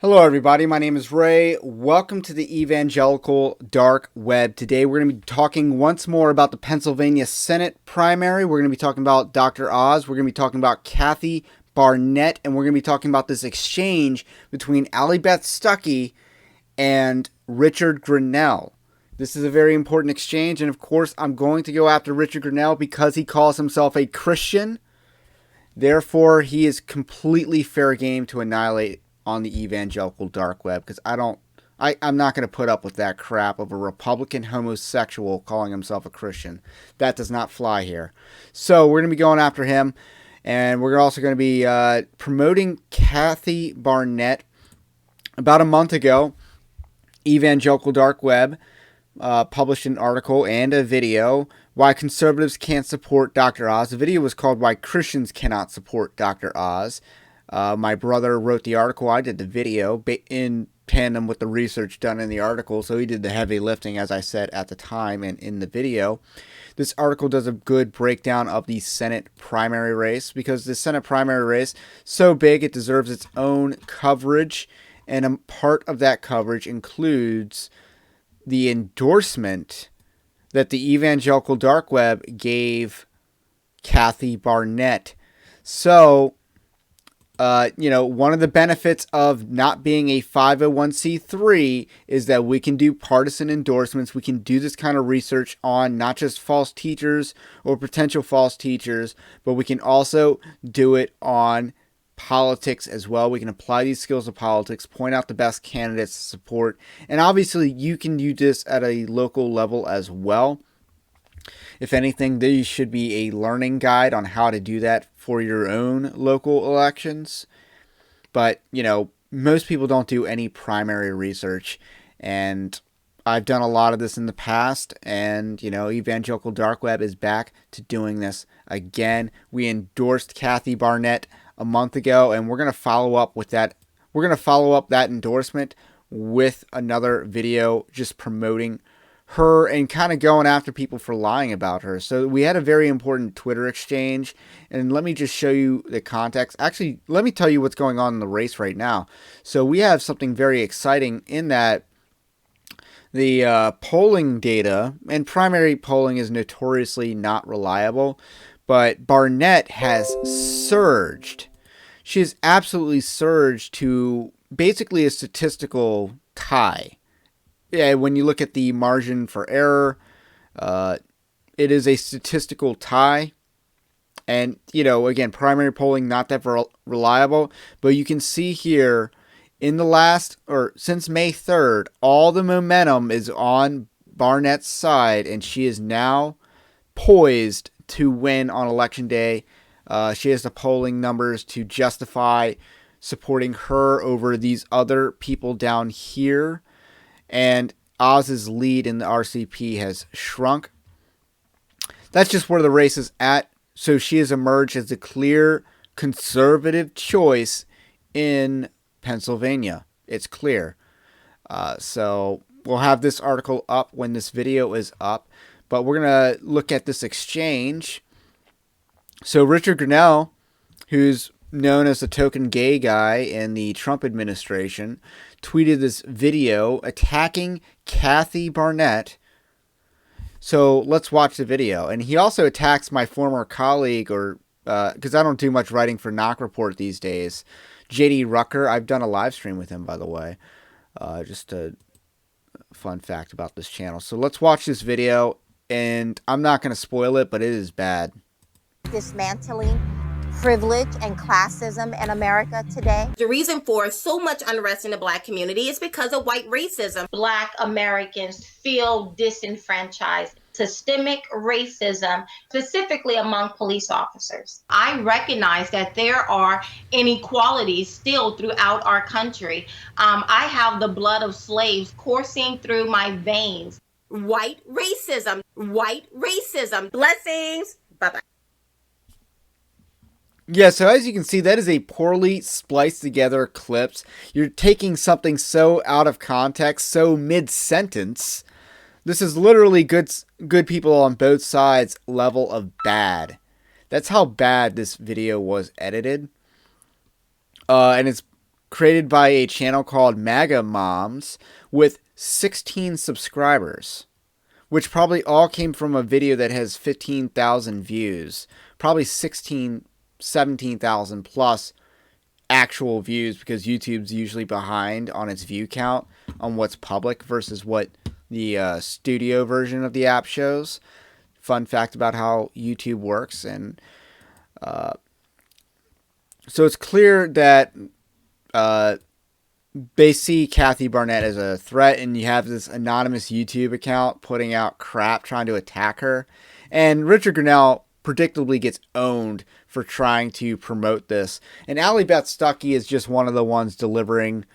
Hello everybody, my name is Ray. Welcome to the Evangelical Dark Web. Today we're going to be talking once more about the Pennsylvania Senate primary. We're going to be talking about Dr. Oz. We're going to be talking about Kathy Barnett. And we're going to be talking about this exchange between Allie Beth Stuckey and Richard Grenell. This is a very important exchange. And of course, I'm going to go after Richard Grenell because he calls himself a Christian. Therefore, he is completely fair game to annihilate on the evangelical dark web, because I'm not going to put up with that crap of a Republican homosexual calling himself a Christian. That does not fly here. So we're going to be going after him, and we're also going to be promoting Kathy Barnett. About a month ago, Evangelical Dark Web published an article and a video, Why Conservatives Can't Support Dr. Oz. The video was called Why Christians Cannot Support Dr. Oz. My brother wrote the article. I did the video in tandem with the research done in the article. So he did the heavy lifting, as I said at the time and in the video. This article does a good breakdown of the Senate primary race, because the Senate primary race so big it deserves its own coverage. And a part of that coverage includes the endorsement that the Evangelical Dark Web gave Kathy Barnett. So one of the benefits of not being a 501c3 is that we can do partisan endorsements. We can do this kind of research on not just false teachers or potential false teachers, but we can also do it on politics as well. We can apply these skills to politics, point out the best candidates to support, and obviously you can do this at a local level as well. If anything, there should be a learning guide on how to do that for your own local elections. But, most people don't do any primary research. And I've done a lot of this in the past. And, Evangelical Dark Web is back to doing this again. We endorsed Kathy Barnett a month ago, and we're going to follow up with that. We're going to follow up that endorsement with another video just promoting her and kind of going after people for lying about her. So we had a very important Twitter exchange, and let me just show you the context. Actually, let me tell you what's going on in the race right now. So we have something very exciting in that the polling data, and primary polling is notoriously not reliable, but Barnett has surged. She has absolutely surged to basically a statistical tie. Yeah, when you look at the margin for error, it is a statistical tie. And, again, primary polling not that reliable. But you can see here in the since May 3rd, all the momentum is on Barnett's side. And she is now poised to win on Election Day. She has the polling numbers to justify supporting her over these other people down here. And Oz's lead in the RCP has shrunk. That's just where the race is at. So she has emerged as the clear conservative choice in Pennsylvania. It's clear. So we'll have this article up when this video is up. But we're going to look at this exchange. So Richard Grenell, who's known as the token gay guy in the Trump administration, tweeted this video attacking Kathy Barnett. So let's watch the video. And he also attacks my former colleague, because I don't do much writing for Knock Report these days, JD Rucker. I've done a live stream with him, by the way. Just a fun fact about this channel. So let's watch this video, and I'm not going to spoil it, but it is bad. Dismantling privilege and classism in America today. The reason for so much unrest in the Black community is because of white racism. Black Americans feel disenfranchised. Systemic racism, specifically among police officers. I recognize that there are inequalities still throughout our country. I have the blood of slaves coursing through my veins. White racism. White racism. Blessings. Bye-bye. Yeah, so as you can see, that is a poorly spliced together clips. You're taking something so out of context, so mid-sentence. This is literally good people on both sides level of bad. That's how bad this video was edited. And it's created by a channel called MAGA Moms with 16 subscribers, which probably all came from a video that has 15,000 views, probably 17,000 plus actual views, because YouTube's usually behind on its view count on what's public versus what the studio version of the app shows. Fun fact about how YouTube works. And so it's clear that they see Kathy Barnett as a threat, and you have this anonymous YouTube account putting out crap trying to attack her. And Richard Grenell predictably gets owned for trying to promote this. And Allie Beth Stuckey is just one of the ones delivering,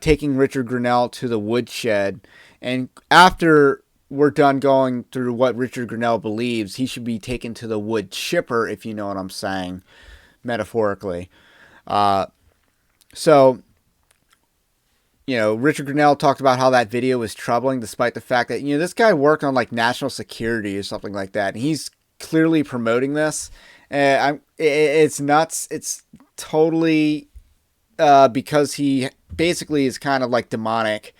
taking Richard Grenell to the woodshed. And after we're done going through what Richard Grenell believes, he should be taken to the wood chipper, if you know what I'm saying, metaphorically. So, you know, Richard Grenell talked about how that video was troubling, despite the fact that, you know, this guy worked on like national security or something like that. And he's clearly promoting this. It's nuts. It's totally because he basically is kind of like demonic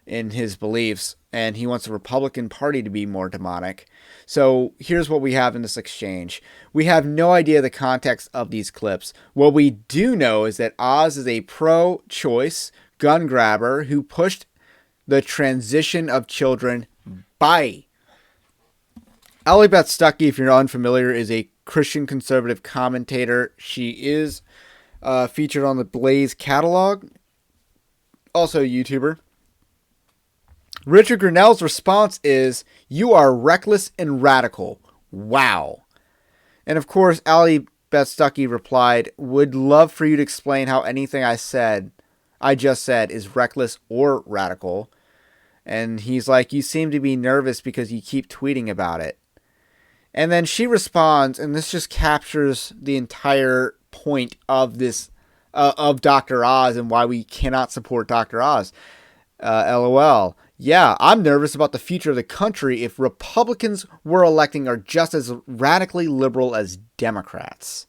in his beliefs, and he wants the Republican Party to be more demonic. So here's what we have in this exchange. We have no idea the context of these clips. What we do know is that Oz is a pro-choice gun grabber who pushed the transition of children by. Allie Beth Stuckey, if you're unfamiliar, is a Christian conservative commentator. She is featured on the Blaze catalog. Also a YouTuber. Richard Grenell's response is, "You are reckless and radical. Wow." And of course, Allie Beth Stuckey replied, "Would love for you to explain how anything I just said is reckless or radical." And he's like, "You seem to be nervous because you keep tweeting about it." And then she responds, and this just captures the entire point of this, of Dr. Oz and why we cannot support Dr. Oz. LOL. Yeah, I'm nervous about the future of the country if Republicans we're electing are just as radically liberal as Democrats.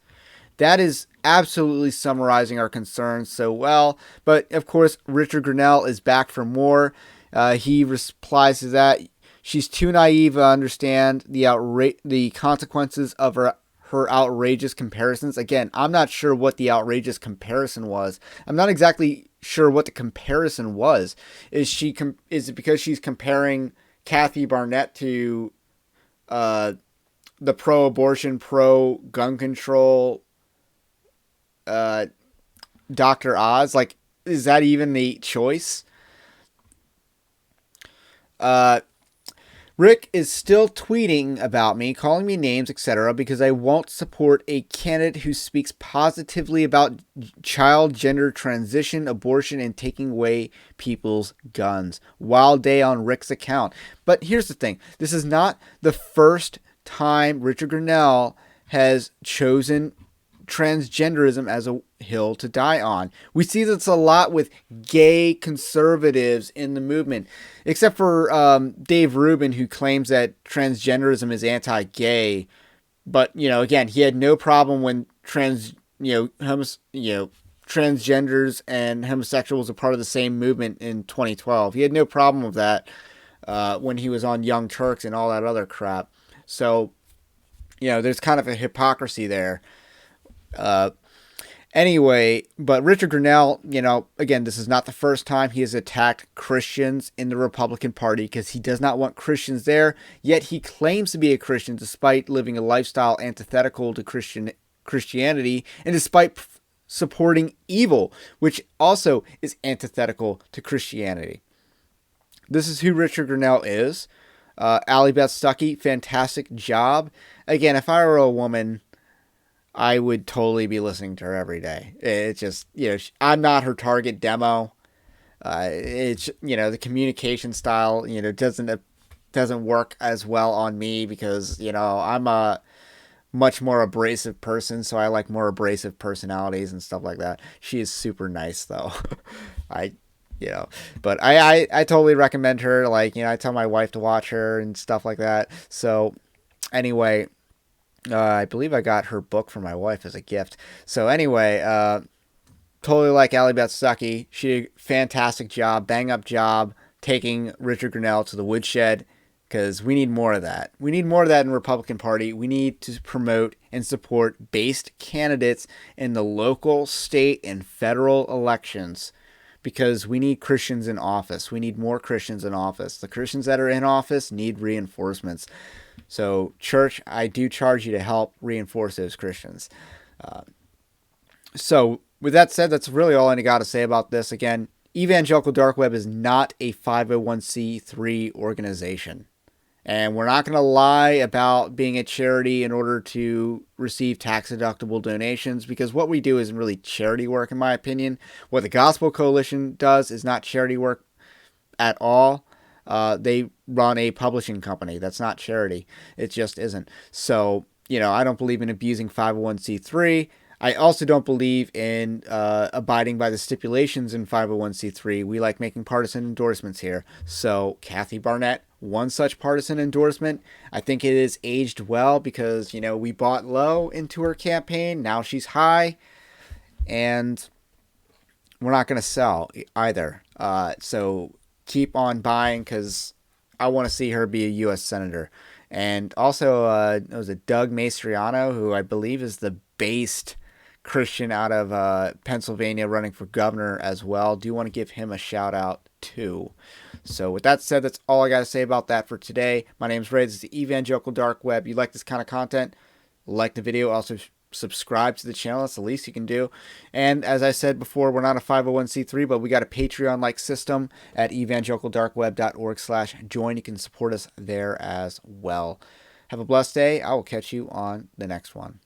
That is absolutely summarizing our concerns so well. But of course, Richard Grenell is back for more. He replies to that. She's too naive to understand the consequences of her outrageous comparisons. Again, I'm not sure what the outrageous comparison was. I'm not exactly sure what the comparison was. Is it because she's comparing Kathy Barnett to the pro-abortion, pro-gun control Dr. Oz? Like, is that even the choice? Rick is still tweeting about me, calling me names, etc., because I won't support a candidate who speaks positively about child gender transition, abortion, and taking away people's guns. Wild day on Rick's account. But here's the thing. This is not the first time Richard Grenell has chosen transgenderism as a hill to die on. We see this a lot with gay conservatives in the movement, except for Dave Rubin, who claims that transgenderism is anti-gay. But, you know, again, he had no problem when transgenders and homosexuals are part of the same movement in 2012. He had no problem with that when he was on Young Turks and all that other crap. So, you know, there's kind of a hypocrisy there. Anyway, but Richard Grenell, you know, again, this is not the first time he has attacked Christians in the Republican Party, because he does not want Christians there, yet he claims to be a Christian despite living a lifestyle antithetical to Christianity, and despite supporting evil, which also is antithetical to Christianity. This is who Richard Grenell is. Allie Beth Stuckey, fantastic job. Again, if I were a woman, I would totally be listening to her every day. It's just, you know, I'm not her target demo. It's, you know, the communication style, you know, doesn't work as well on me because, you know, I'm a much more abrasive person, so I like more abrasive personalities and stuff like that. She is super nice though. I totally recommend her. Like, you know, I tell my wife to watch her and stuff like that. So anyway, I believe I got her book for my wife as a gift. So anyway, totally like Allie Beth Stuckey. She did a fantastic job, bang up job, taking Richard Grenell to the woodshed, because we need more of that. We need more of that in the Republican Party. We need to promote and support based candidates in the local, state, and federal elections, because we need Christians in office. We need more Christians in office. The Christians that are in office need reinforcements. So, church, I do charge you to help reinforce those Christians. So, with that said, that's really all I got to say about this. Again, Evangelical Dark Web is not a 501c3 organization. And we're not going to lie about being a charity in order to receive tax-deductible donations, because what we do isn't really charity work, in my opinion. What the Gospel Coalition does is not charity work at all. They run a publishing company. That's not charity. It just isn't. So, I don't believe in abusing 501c3. I also don't believe in abiding by the stipulations in 501c3. We like making partisan endorsements here. So, Kathy Barnett, one such partisan endorsement. I think it is aged well, because, we bought low into her campaign. Now she's high. And we're not going to sell either. So keep on buying, because I want to see her be a U.S. Senator. And also, it was Doug Mastriano, who I believe is the based Christian out of Pennsylvania, running for governor as well. Do want to give him a shout out too. So with that said, that's all I got to say about that for today. My name's Ray. This is the Evangelical Dark Web. You like this kind of content? Like the video. Also subscribe to the channel. That's the least you can do. And as I said before, we're not a 501c3, but we got a Patreon-like system at evangelicaldarkweb.org/join. You can support us there as well. Have a blessed day. I will catch you on the next one.